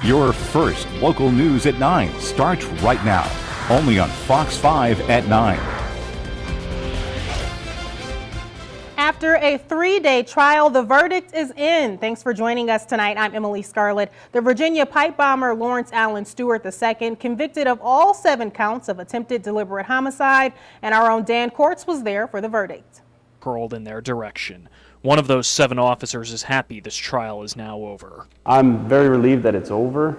Your first local news at 9 starts right now, only on Fox 5 at 9. After a 3-day trial, the verdict is in. Thanks for joining us tonight. I'm Emily Scarlett. The Virginia pipe bomber Lawrence Allen Stewart II, convicted of all 7 counts of attempted deliberate homicide, and our own Dan Courts was there for the verdict. Curled in their direction. One of those 7 officers is happy this trial is now over. I'm very relieved that it's over.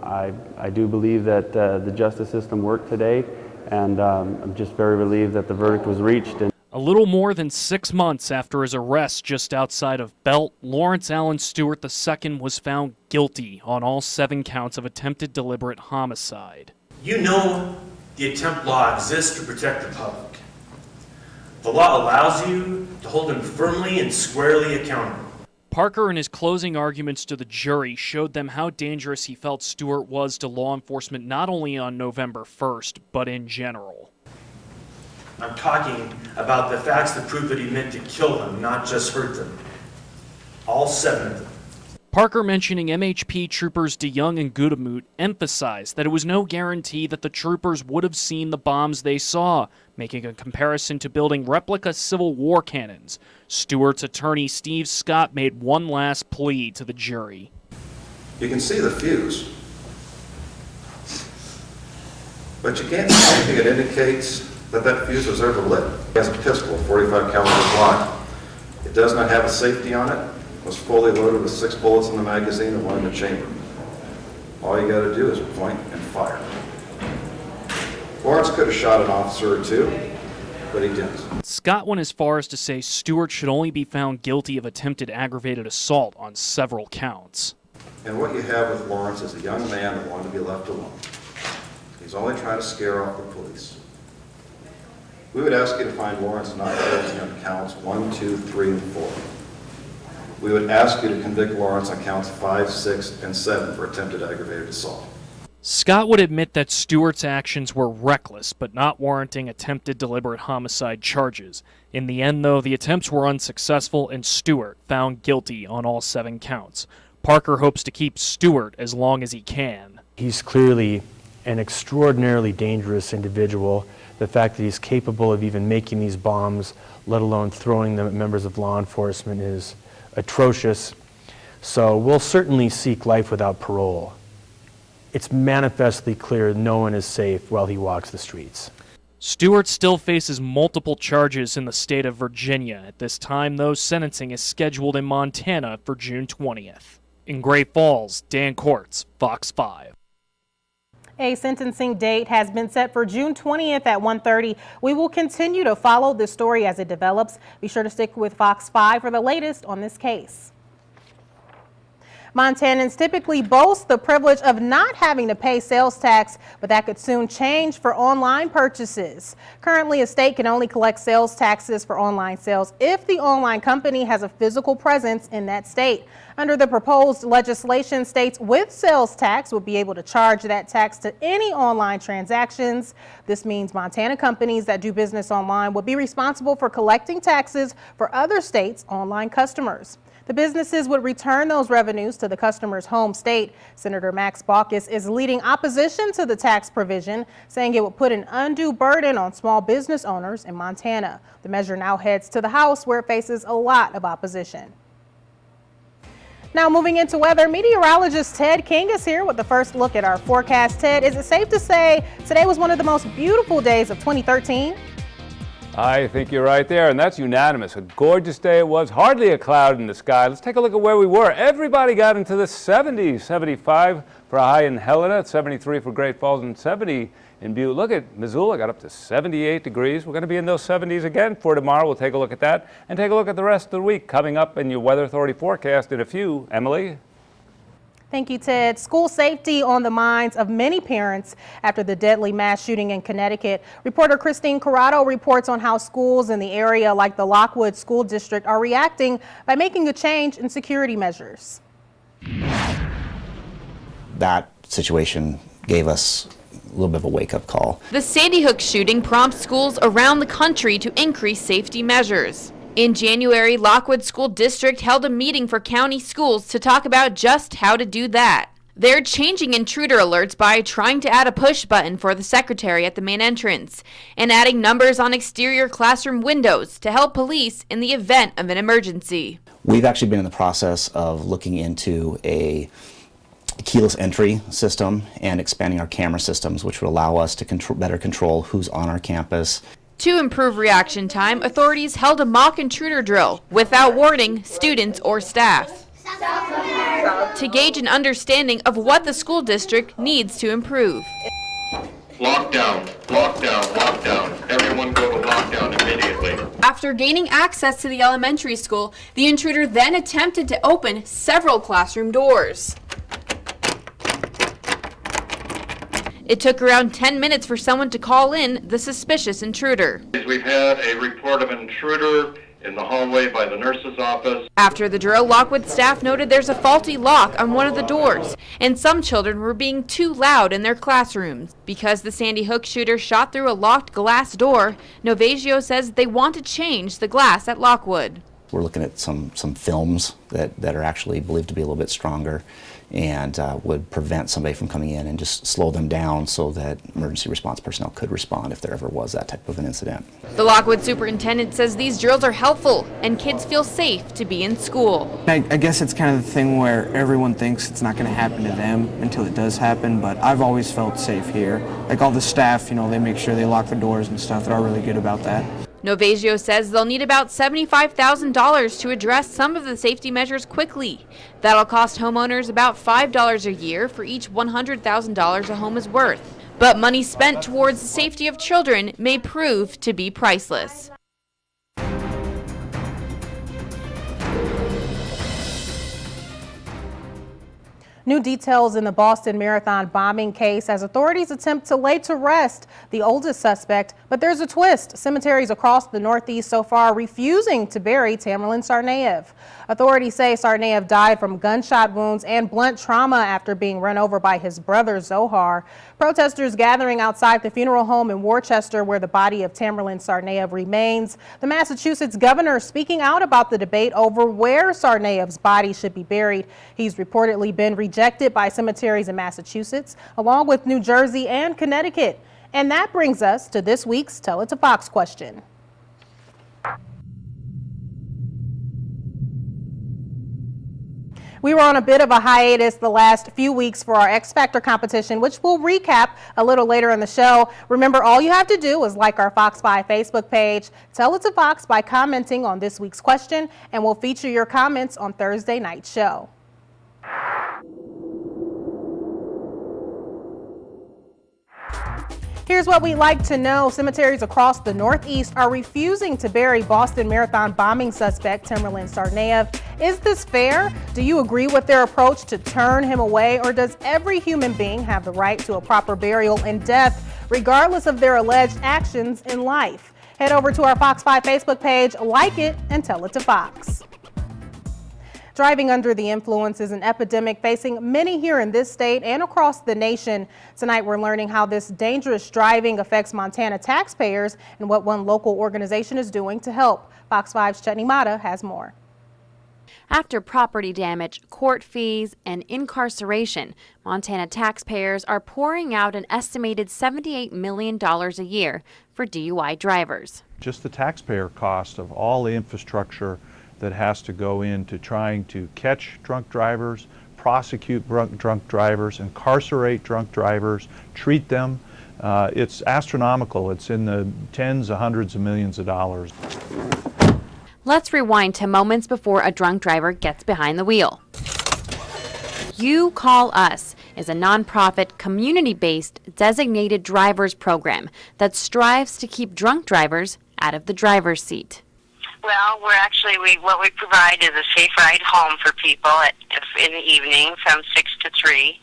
I do believe that the justice system worked today, and I'm just very relieved that the verdict was reached. A little more than 6 months after his arrest just outside of Belt, Lawrence Allen Stewart II was found guilty on all 7 counts of attempted deliberate homicide. You know the attempt law exists to protect the public. The law allows you to hold him firmly and squarely accountable. Parker, in his closing arguments to the jury, showed them how dangerous he felt Stewart was to law enforcement not only on November 1st, but in general. I'm talking about the facts that prove that he meant to kill them, not just hurt them. All 7 of them. Parker, mentioning MHP troopers DeYoung and Gudamoot, emphasized that it was no guarantee that the troopers would have seen the bombs they saw, making a comparison to building replica Civil War cannons. Stewart's attorney Steve Scott made one last plea to the jury. You can see the fuse, but you can't see anything that indicates that fuse was ever lit. He has a pistol, 45 caliber Glock. It does not have a safety on it. It was fully loaded with 6 bullets in the magazine and 1 in the chamber. All you got to do is point and fire. Lawrence could have shot an officer or 2, but he didn't. Scott went as far as to say Stewart should only be found guilty of attempted aggravated assault on several counts. And what you have with Lawrence is a young man that wanted to be left alone. He's only trying to scare off the police. We would ask you to find Lawrence not guilty on counts 1, 2, 3, and 4. We would ask you to convict Lawrence on counts 5, 6, and 7 for attempted aggravated assault. Scott would admit that Stewart's actions were reckless, but not warranting attempted deliberate homicide charges. In the end, though, the attempts were unsuccessful and Stewart found guilty on all 7 counts. Parker hopes to keep Stewart as long as he can. He's clearly an extraordinarily dangerous individual. The fact that he's capable of even making these bombs, let alone throwing them at members of law enforcement, is atrocious. So we'll certainly seek life without parole. It's manifestly clear no one is safe while he walks the streets. Stewart still faces multiple charges in the state of Virginia. At this time, though, sentencing is scheduled in Montana for June 20th. In Great Falls, Dan Courts, Fox 5. A sentencing date has been set for June 20th at 1:30. We will continue to follow this story as it develops. Be sure to stick with Fox 5 for the latest on this case. Montanans typically boast the privilege of not having to pay sales tax, but that could soon change for online purchases. Currently, a state can only collect sales taxes for online sales if the online company has a physical presence in that state. Under the proposed legislation, states with sales tax will be able to charge that tax to any online transactions. This means Montana companies that do business online will be responsible for collecting taxes for other states' online customers. The businesses would return those revenues to the customer's home state. Senator Max Baucus is leading opposition to the tax provision, saying it would put an undue burden on small business owners in Montana. The measure now heads to the House, where it faces a lot of opposition. Now moving into weather, meteorologist Ted King is here with the first look at our forecast. Ted, is it safe to say today was one of the most beautiful days of 2013? I think you're right there, and that's unanimous. A gorgeous day it was, hardly a cloud in the sky. Let's take a look at where we were. Everybody got into the 70s, 75 for a high in Helena, 73 for Great Falls, and 70 in Butte. Look at Missoula, got up to 78 degrees. We're going to be in those 70s again for tomorrow. We'll take a look at that and take a look at the rest of the week coming up in your Weather Authority forecast in a few. Emily? Thank you, Ted. School safety on the minds of many parents after the deadly mass shooting in Connecticut. Reporter Christine Corrado reports on how schools in the area like the Lockwood School District are reacting by making a change in security measures. That situation gave us a little bit of a wake-up call. The Sandy Hook shooting prompts schools around the country to increase safety measures. In January, Lockwood School District held a meeting for county schools to talk about just how to do that. They're changing intruder alerts by trying to add a push button for the secretary at the main entrance and adding numbers on exterior classroom windows to help police in the event of an emergency. We've actually been in the process of looking into a keyless entry system and expanding our camera systems, which would allow us to better control who's on our campus. To improve reaction time, authorities held a mock intruder drill without warning students or staff to gauge an understanding of what the school district needs to improve. Lockdown, lockdown, lockdown. Everyone go to lockdown immediately. After gaining access to the elementary school, the intruder then attempted to open several classroom doors. It took around 10 minutes for someone to call in the suspicious intruder. We've had a report of an intruder in the hallway by the nurse's office. After the drill, Lockwood staff noted there's a faulty lock on one of the doors, and some children were being too loud in their classrooms. Because the Sandy Hook shooter shot through a locked glass door, Novagio says they want to change the glass at Lockwood. We're looking at some films that are actually believed to be a little bit stronger and would prevent somebody from coming in and just slow them down so that emergency response personnel could respond if there ever was that type of an incident. The Lockwood superintendent says these drills are helpful and kids feel safe to be in school. I guess it's kind of the thing where everyone thinks it's not going to happen to them until it does happen, but I've always felt safe here. Like all the staff, they make sure they lock the doors and stuff. They're really good about that. Novagio says they'll need about $75,000 to address some of the safety measures quickly. That'll cost homeowners about $5 a year for each $100,000 a home is worth. But money spent towards the safety of children may prove to be priceless. New details in the Boston Marathon bombing case as authorities attempt to lay to rest the oldest suspect. But there's a twist. Cemeteries across the Northeast so far refusing to bury Tamerlan Tsarnaev. Authorities say Tsarnaev died from gunshot wounds and blunt trauma after being run over by his brother Zohar. Protesters gathering outside the funeral home in Worcester where the body of Tamerlan Tsarnaev remains. The Massachusetts governor speaking out about the debate over where Tsarnaev's body should be buried. He's reportedly been rejected by cemeteries in Massachusetts, along with New Jersey and Connecticut. And that brings us to this week's Tell It to Fox question. We were on a bit of a hiatus the last few weeks for our X Factor competition, which we'll recap a little later in the show. Remember, all you have to do is like our Fox 5 Facebook page, Tell It to Fox by commenting on this week's question, and we'll feature your comments on Thursday night's show. Here's what we'd like to know. Cemeteries across the Northeast are refusing to bury Boston Marathon bombing suspect Tamerlan Tsarnaev. Is this fair? Do you agree with their approach to turn him away, or does every human being have the right to a proper burial in death, regardless of their alleged actions in life? Head over to our Fox 5 Facebook page, like it, and tell it to Fox. Driving under the influence is an epidemic facing many here in this state and across the nation. Tonight, we're learning how this dangerous driving affects Montana taxpayers and what one local organization is doing to help. Fox 5's Chetney Mata has more. After property damage, court fees, and incarceration, Montana taxpayers are pouring out an estimated $78 million a year for DUI drivers. Just the taxpayer cost of all the infrastructure that has to go into trying to catch drunk drivers, prosecute drunk drivers, incarcerate drunk drivers, treat them. It's astronomical. It's in the tens of hundreds of millions of dollars. Let's rewind to moments before a drunk driver gets behind the wheel. You Call Us is a nonprofit, community-based designated drivers program that strives to keep drunk drivers out of the driver's seat. Well, what we provide is a safe ride home for people in the evening from 6 to 3.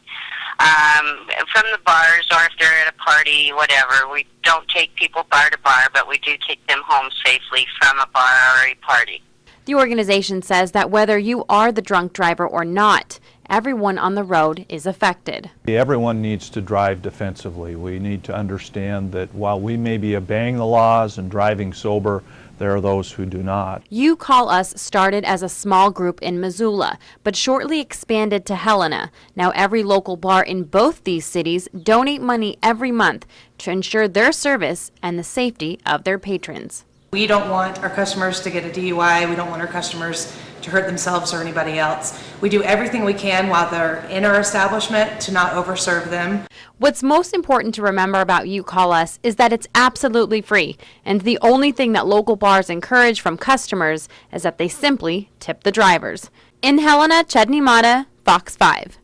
From the bars, or if they're at a party, whatever. We don't take people bar to bar, but we do take them home safely from a bar or a party. The organization says that whether you are the drunk driver or not, everyone on the road is affected. Everyone needs to drive defensively. We need to understand that while we may be obeying the laws and driving sober, there are those who do not. You Call Us started as a small group in Missoula, but shortly expanded to Helena. Now every local bar in both these cities donate money every month to ensure their service and the safety of their patrons. We don't want our customers to get a DUI. We don't want our customers to hurt themselves or anybody else. We do everything we can while they're in our establishment to not overserve them. What's most important to remember about You Call Us is that it's absolutely free, and the only thing that local bars encourage from customers is that they simply tip the drivers. In Helena, Chedney Mata, Fox 5.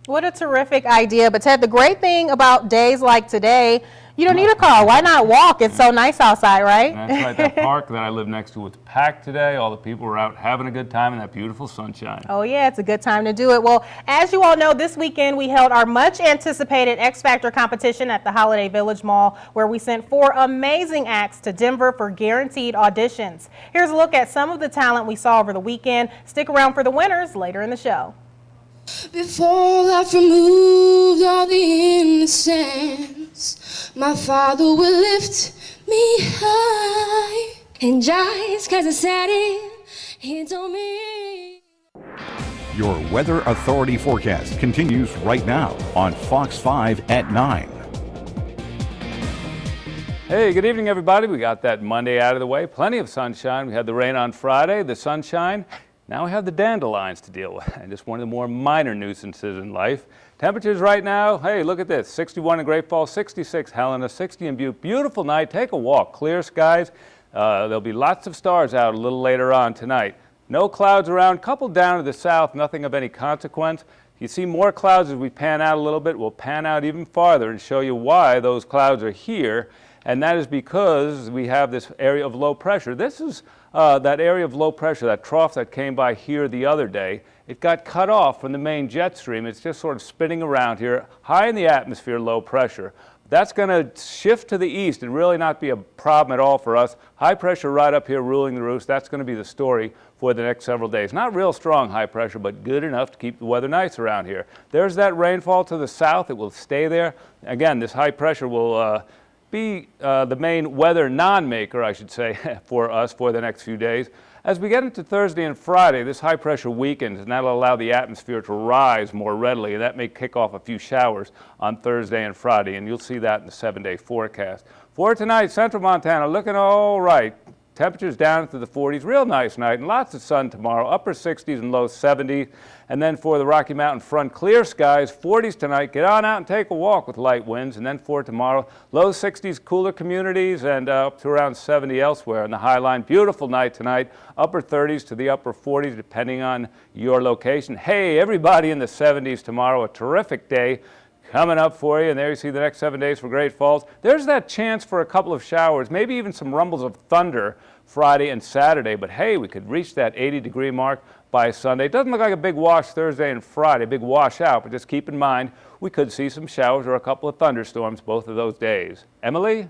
What a terrific idea. But Ted, the great thing about days like today, you don't need a car. Why not walk? It's so nice outside, right? That's right. That park that I live next to was packed today. All the people were out having a good time in that beautiful sunshine. Oh, yeah, it's a good time to do it. Well, as you all know, this weekend we held our much anticipated X Factor competition at the Holiday Village Mall, where we sent 4 amazing acts to Denver for guaranteed auditions. Here's a look at some of the talent we saw over the weekend. Stick around for the winners later in the show. Before life removed all the innocence, my father would lift me high. And just 'cause I said it, he told me. Your Weather Authority forecast continues right now on Fox 5 at 9. Hey, good evening, everybody. We got that Monday out of the way. Plenty of sunshine. We had the rain on Friday, the sunshine. Now we have the dandelions to deal with, and just one of the more minor nuisances in life. Temperatures right now, hey, look at this, 61 in Great Falls, 66 Helena, 60 in Butte. Beautiful night, take a walk, clear skies. There'll be lots of stars out a little later on tonight. No clouds around, couple down to the south, nothing of any consequence. You see more clouds as we pan out a little bit. We'll pan out even farther and show you why those clouds are here, and that is because we have this area of low pressure. This is that area of low pressure, that trough that came by here the other day. It got cut off from the main jet stream. It's just sort of spinning around here, high in the atmosphere, low pressure. That's going to shift to the east and really not be a problem at all for us. High pressure right up here ruling the roost. That's going to be the story for the next several days. Not real strong high pressure, but good enough to keep the weather nice around here. There's that rainfall to the south. It will stay there. Again, this high pressure will be the main weather non-maker, I should say, for us for the next few days. As we get into Thursday and Friday, this high pressure weakens, and that'll allow the atmosphere to rise more readily, and that may kick off a few showers on Thursday and Friday, and you'll see that in the 7-day forecast. For tonight, central Montana looking all right. Temperatures down to the 40s, real nice night, and lots of sun tomorrow, upper 60s and low 70s. And then for the Rocky Mountain front, clear skies, 40s tonight. Get on out and take a walk with light winds. And then for tomorrow, low 60s, cooler communities, and up to around 70 elsewhere in the high line. Beautiful night tonight, upper 30s to the upper 40s, depending on your location. Hey, everybody in the 70s tomorrow, a terrific day coming up for you, and there you see the next 7 days for Great Falls. There's that chance for a couple of showers, maybe even some rumbles of thunder Friday and Saturday, but hey, we could reach that 80-degree mark by Sunday. It doesn't look like a big wash Thursday and Friday, a big wash out, but just keep in mind we could see some showers or a couple of thunderstorms both of those days. Emily?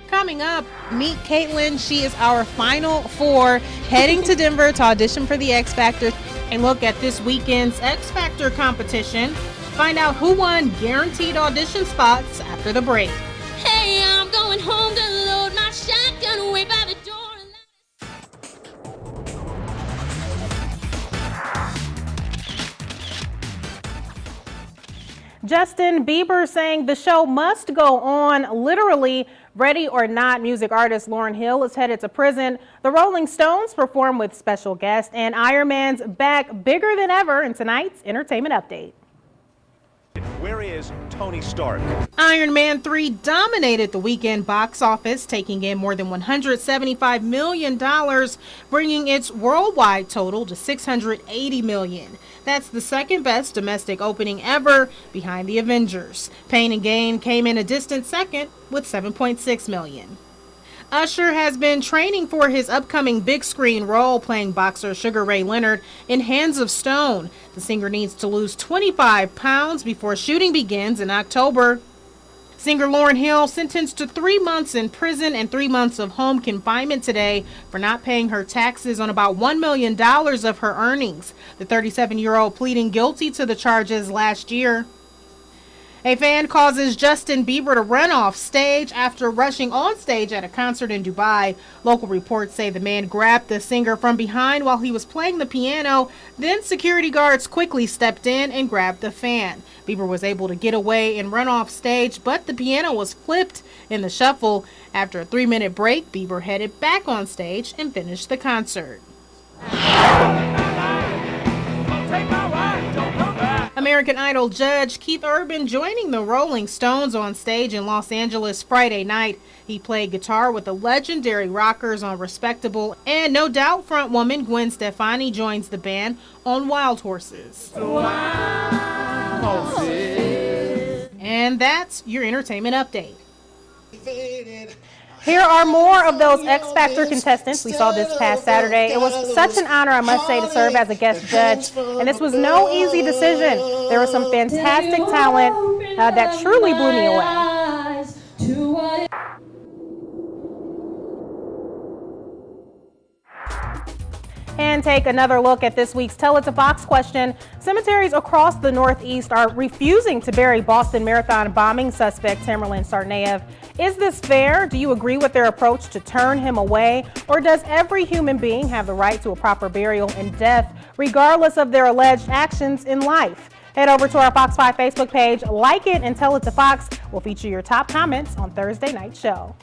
Coming up, meet Caitlin. She is our final 4 heading to Denver to audition for the X Factor. And look at this weekend's X Factor competition. Find out who won guaranteed audition spots after the break. Hey, I'm going home to load my shotgun away by the door. Justin Bieber saying the show must go on, literally. Ready or Not music artist Lauryn Hill is headed to prison. The Rolling Stones perform with special guests, and Iron Man's back bigger than ever in tonight's entertainment update. Where is Tony Stark? Iron Man 3 dominated the weekend box office, taking in more than $175 million, bringing its worldwide total to $680 million. That's the second best domestic opening ever, behind The Avengers. Pain and Gain came in a distant second with $7.6 million. Usher has been training for his upcoming big screen role playing boxer Sugar Ray Leonard in Hands of Stone. The singer needs to lose 25 pounds before shooting begins in October. Singer Lauryn Hill sentenced to 3 months in prison and 3 months of home confinement today for not paying her taxes on about $1 million of her earnings. The 37-year-old pleading guilty to the charges last year. A fan causes Justin Bieber to run off stage after rushing on stage at a concert in Dubai. Local reports say the man grabbed the singer from behind while he was playing the piano. Then security guards quickly stepped in and grabbed the fan. Bieber was able to get away and run off stage, but the piano was flipped in the shuffle. After a 3-minute break, Bieber headed back on stage and finished the concert. American Idol judge Keith Urban joining the Rolling Stones on stage in Los Angeles Friday night. He played guitar with the legendary rockers on Respectable, and No Doubt frontwoman Gwen Stefani joins the band on Wild Horses. And that's your entertainment update. Here are more of those X Factor contestants we saw this past Saturday. It was such an honor, I must say, to serve as a guest judge. And this was no easy decision. There was some fantastic talent that truly blew me away. And take another look at this week's Tell It to Fox question. Cemeteries across the Northeast are refusing to bury Boston Marathon bombing suspect Tamerlan Tsarnaev. Is this fair? Do you agree with their approach to turn him away? Or does every human being have the right to a proper burial in death, regardless of their alleged actions in life? Head over to our Fox 5 Facebook page, like it, and Tell It to Fox. We'll feature your top comments on Thursday night show.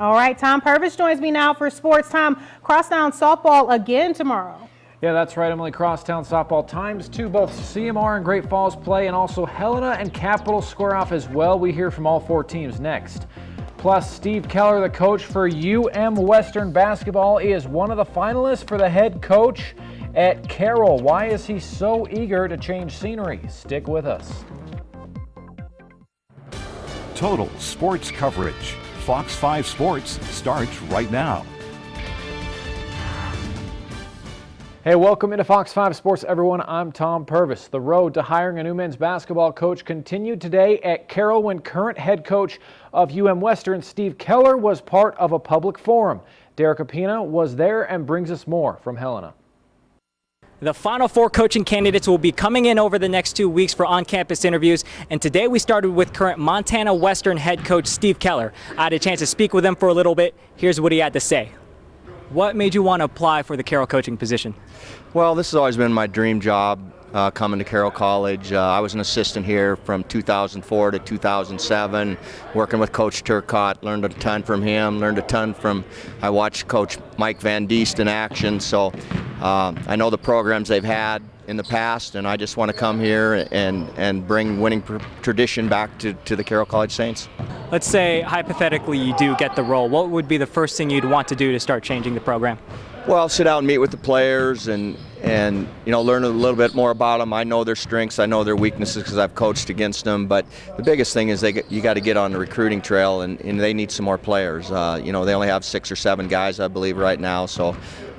All right, Tom Purvis joins me now for sports. Tom, Crosstown softball again tomorrow. Yeah, that's right, Emily. Crosstown softball ×2. Both CMR and Great Falls play, and also Helena and Capital square off as well. We hear from all 4 teams next. Plus, Steve Keller, the coach for UM Western basketball, is one of the finalists for the head coach at Carroll. Why is he so eager to change scenery? Stick with us. Total sports coverage. Fox 5 Sports starts right now. Hey, welcome into Fox 5 Sports, everyone. I'm Tom Purvis. The road to hiring a new men's basketball coach continued today at Carroll when current head coach of UM Western, Steve Keller, was part of a public forum. Derek Apina was there and brings us more from Helena. The final 4 coaching candidates will be coming in over the next 2 weeks for on-campus interviews, and today we started with current Montana Western head coach Steve Keller. I had a chance to speak with him for a little bit. Here's what he had to say. What made you want to apply for the Carroll coaching position? Well, this has always been my dream job, coming to Carroll College. I was an assistant here from 2004 to 2007, working with Coach Turcotte. Learned a ton from him, I watched Coach Mike Van Diest in action, so I know the programs they've had in the past, and I just want to come here and bring winning tradition back to the Carroll College Saints. Let's say, hypothetically, you do get the role. What would be the first thing you'd want to do to start changing the program? Well, sit down and meet with the players and learn a little bit more about them. I know their strengths, I know their weaknesses because I've coached against them. But the biggest thing is you got to get on the recruiting trail, and they need some more players. They only have 6 or 7 guys, I believe, right now.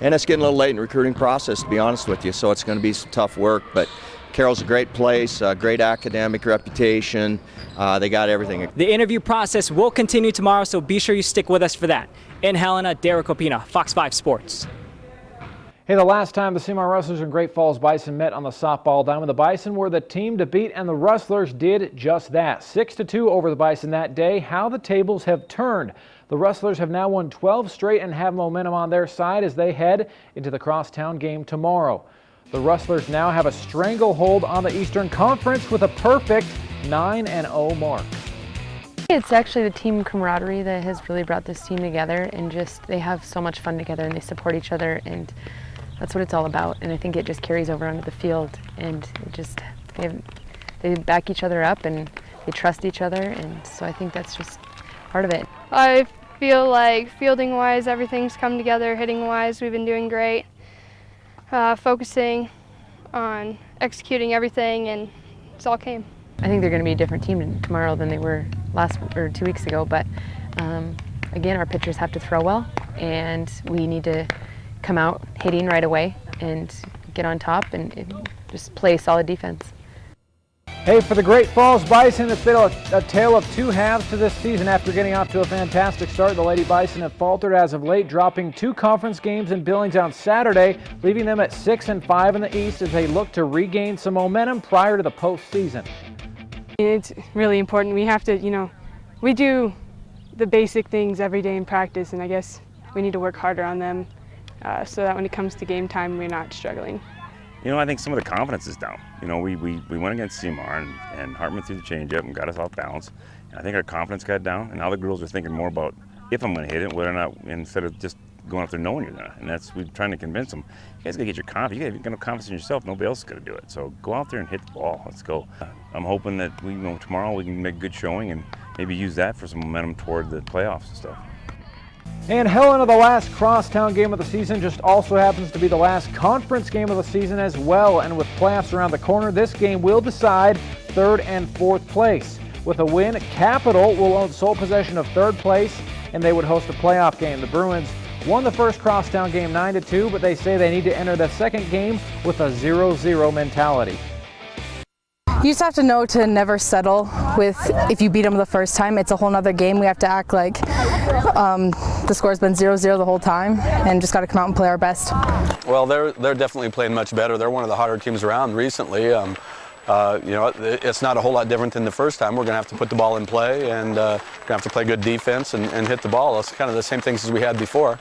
And it's getting a little late in the recruiting process, to be honest with you. So it's going to be some tough work. But Carroll's a great place, a great academic reputation. They got everything. The interview process will continue tomorrow, so be sure you stick with us for that. In Helena, Derek Opina, Fox 5 Sports. Hey, the last time the CMR Rustlers and Great Falls Bison met on the softball diamond, the Bison were the team to beat, and the Rustlers did just that. 6-2 over the Bison that day. How the tables have turned. The Rustlers have now won 12 straight and have momentum on their side as they head into the Crosstown game tomorrow. The Rustlers now have a stranglehold on the Eastern Conference with a perfect 9-0 mark. It's actually the team camaraderie that has really brought this team together, and just they have so much fun together and they support each other, and that's what it's all about. And I think it just carries over onto the field, and they back each other up and they trust each other, and so I think that's just part of it. I feel like fielding-wise, everything's come together. Hitting-wise, we've been doing great. Focusing on executing everything, and it's all came. I think they're going to be a different team tomorrow than they were 2 weeks ago, but again, our pitchers have to throw well, and we need to come out hitting right away and get on top and just play solid defense. Hey, for the Great Falls Bison, it's been a tale of 2 halves to this season. After getting off to a fantastic start, the Lady Bison have faltered as of late, dropping 2 conference games in Billings on Saturday, leaving them at 6-5 in the East as they look to regain some momentum prior to the postseason. It's really important. We have to, we do the basic things every day in practice, and I guess we need to work harder on them so that when it comes to game time, we're not struggling. I think some of the confidence is down. We went against Seymour, and Hartman threw the changeup and got us off balance. And I think our confidence got down, and now the girls are thinking more about if I'm going to hit it, whether or not, instead of just going up there knowing you're going to. And we're trying to convince them, you guys got to get your confidence. You got to get no confidence in yourself. Nobody else is going to do it. So go out there and hit the ball. Let's go. I'm hoping that tomorrow we can make a good showing and maybe use that for some momentum toward the playoffs and stuff. And Helena, the last crosstown game of the season, just also happens to be the last conference game of the season as well. And with playoffs around the corner, this game will decide third and fourth place. With a win, Capital will own sole possession of third place, and they would host a playoff game. The Bruins won the first crosstown game 9-2, but they say they need to enter the second game with a 0-0 mentality. You just have to know to never settle with if you beat them the first time. It's a whole nother game. We have to act like the score's been 0-0 the whole time and just got to come out and play our best. Well, they're definitely playing much better. They're one of the hotter teams around recently. It's not a whole lot different than the first time. We're going to have to put the ball in play and going to have to play good defense and hit the ball. It's kind of the same things as we had before.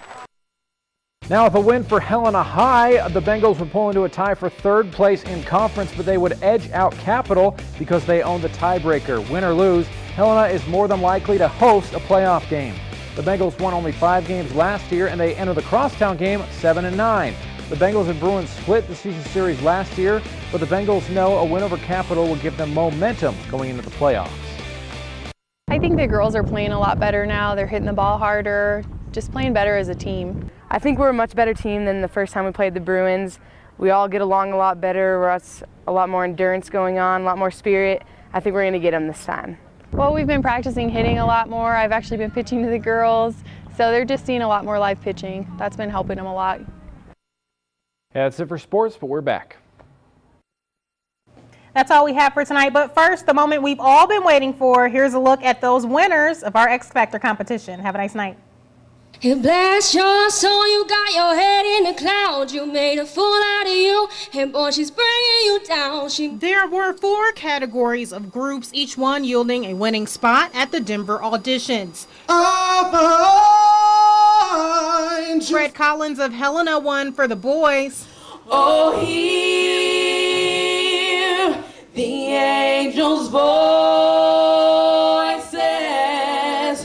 Now, with a win for Helena High, the Bengals would pull into a tie for third place in conference, but they would edge out Capital because they own the tiebreaker. Win or lose, Helena is more than likely to host a playoff game. The Bengals won only 5 games last year, and they enter the crosstown game 7-9. The Bengals and Bruins split the season series last year, but the Bengals know a win over Capital will give them momentum going into the playoffs. I think the girls are playing a lot better now. They're hitting the ball harder, just playing better as a team. I think we're a much better team than the first time we played the Bruins. We all get along a lot better. We're a lot more endurance going on, a lot more spirit. I think we're going to get them this time. Well, we've been practicing hitting a lot more. I've actually been pitching to the girls, so they're just seeing a lot more live pitching. That's been helping them a lot. Yeah, that's it for sports, but we're back. That's all we have for tonight, but first, the moment we've all been waiting for. Here's a look at those winners of our X Factor competition. Have a nice night. You bless your soul, you got your head in the clouds. You made a fool out of you, and boy, she's bringing you down. There were 4 categories of groups, each one yielding a winning spot at the Denver auditions. Fred Collins of Helena won for the boys. Oh, hear the angels' voices.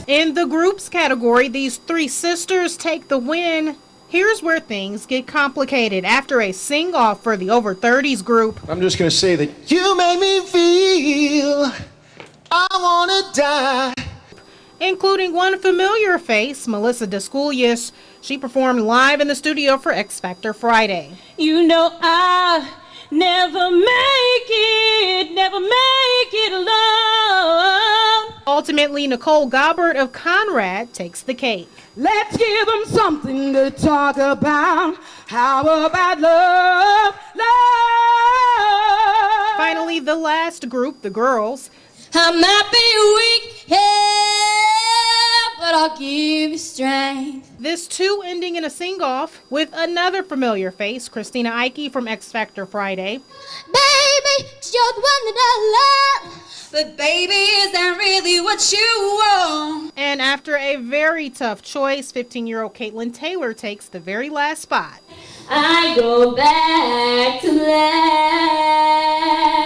In the groups category, these 3 sisters take the win. Here's where things get complicated. After a sing-off for the over 30s group, I'm just going to say that you made me feel I want to die. Including one familiar face, Melissa Descoulias. She performed live in the studio for X Factor Friday. You know I never make it alone. Ultimately, Nicole Gobbert of Conrad takes the cake. Let's give them something to talk about. How about love, love? Finally, the last group, the girls. I might be weak, yeah, but I'll give you strength. This too ending in a sing-off with another familiar face, Christina Ike from X Factor Friday. Baby, you're the one that I love. But baby, is that really what you want? And after a very tough choice, 15-year-old Caitlin Taylor takes the very last spot. I go back to life.